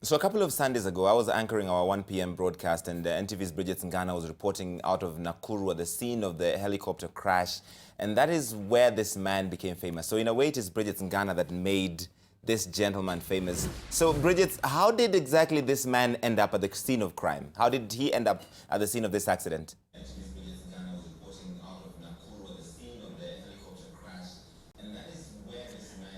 So a couple of Sundays ago, I was anchoring our 1 p.m. broadcast, and NTV's Bridget Ngana was reporting out of Nakuru at the scene of the helicopter crash. And that is where this man became famous. So in a way, it is Bridget Ngana that made this gentleman famous. So Bridget, how did exactly this man end up at the scene of crime? How did he end up at the scene of this accident?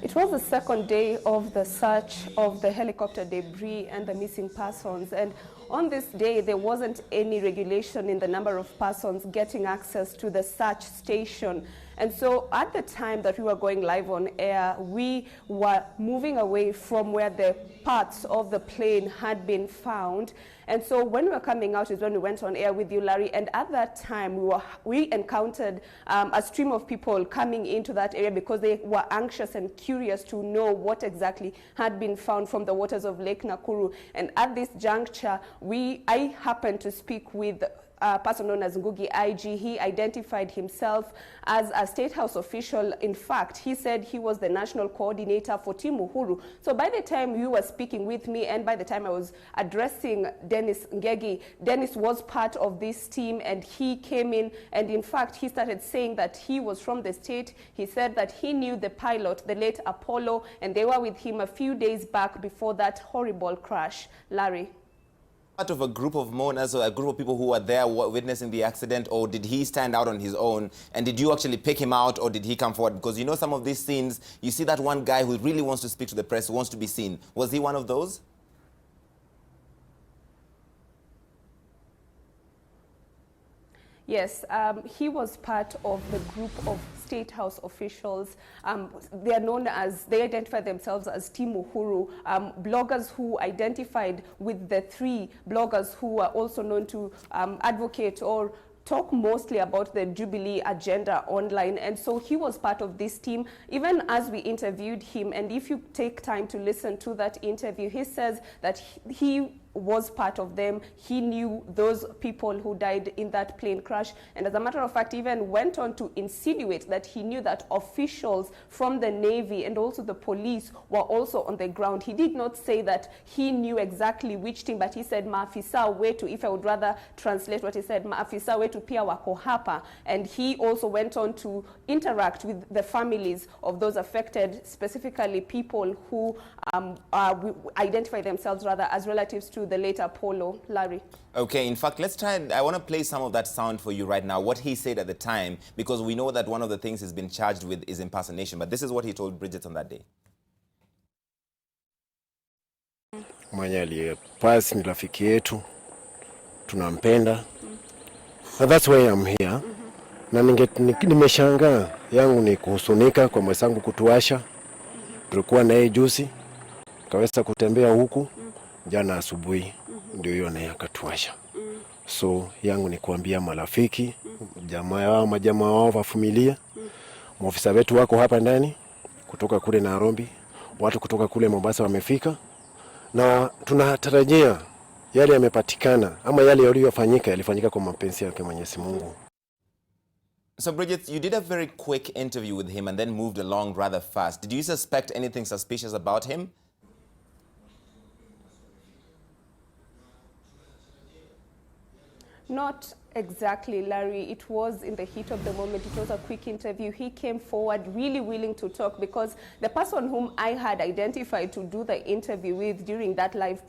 It was the second day of the search of the helicopter debris and the missing persons. And on this day, there wasn't any regulation in the number of persons getting access to the search station. And so at the time that we were going live on air, we were moving away from where the parts of the plane had been found. And so when we were coming out is when we went on air with you, Larry. And at that time, we encountered a stream of people coming into that area because they were anxious and curious to know what exactly had been found from the waters of Lake Nakuru. And at this juncture, I happened to speak with a person known as Ngugi IG. He identified himself as a State House official. In fact, he said he was the national coordinator for Team Uhuru. So by the time you were speaking with me and by the time I was addressing Dennis Ngengi, Dennis was part of this team and he came in, and in fact, he started saying that he was from the state. He said that he knew the pilot, the late Apollo, and they were with him a few days back before that horrible crash. Larry. Part of a group of mourners or a group of people who were there witnessing the accident, or did he stand out on his own? And did you actually pick him out, or did he come forward? Because you know some of these scenes, you see that one guy who really wants to speak to the press, who wants to be seen. Was he one of those? Yes, he was part of the group of State House officials. They are known as, they identify themselves as Team Uhuru, bloggers who identified with the three bloggers who are also known to advocate or talk mostly about the Jubilee agenda online. And so he was part of this team, even as we interviewed him. And if you take time to listen to that interview, he says that he was part of them. He knew those people who died in that plane crash. And as a matter of fact, even went on to insinuate that he knew that officials from the Navy and also the police were also on the ground. He did not say that he knew exactly which team, but he said, maafisa wetu, if I would rather translate what he said, maafisa wetu pia wako hapa. And he also went on to interact with the families of those affected, specifically people who identify themselves rather as relatives to the late Apollo. Larry. Okay, in fact, let's try and I want to play some of that sound for you right now, what he said at the time, because we know that one of the things he's been charged with is impersonation. But this is what he told Bridget on that day. Mwenye aliyepasi ni rafiki yetu, tunampenda. And that's why I'm here. Na nimeshangaa yangu ni kuhusunika kwa mwenzangu kutuasha. Tulikuwa naye juzi, kaweza kutembea huku. Jana asubuhi ndio hiyo naye akatuasha. So yangu ni kuambia marafiki, majamaa wao wa familia, maofisa wetu wako hapa ndani kutoka kule Nairobi, watu kutoka kule Mombasa wamefika, na tunatarajia yale yamepatikana ama yale yaliyofanyika kwa mapenzi yake Mwenyezi Mungu. So Bridget, you did a very quick interview with him and then moved along rather fast. Did you suspect anything suspicious about him? Not exactly, Larry. It was in the heat of the moment. It was a quick interview. He came forward really willing to talk because the person whom I had identified to do the interview with during that live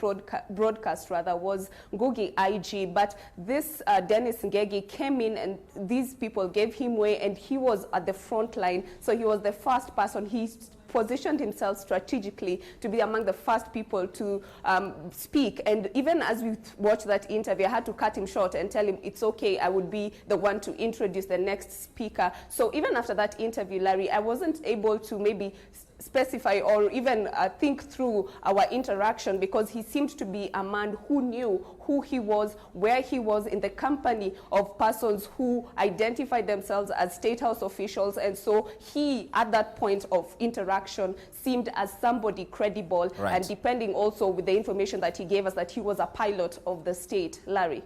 broadcast was Ngugi IG. But this Dennis Ngengi came in and these people gave him way and he was at the front line. So he was the first person. He positioned himself strategically to be among the first people to speak. And even as we watched that interview, I had to cut him short and tell him it's okay, I would be the one to introduce the next speaker. So even after that interview, Larry, I wasn't able to maybe specify or even think through our interaction because he seemed to be a man who knew who he was, where he was in the company of persons who identified themselves as State House officials. And so he, at that point of interaction, seemed as somebody credible. Right. And depending also with the information that he gave us that he was a pilot of the state. Larry.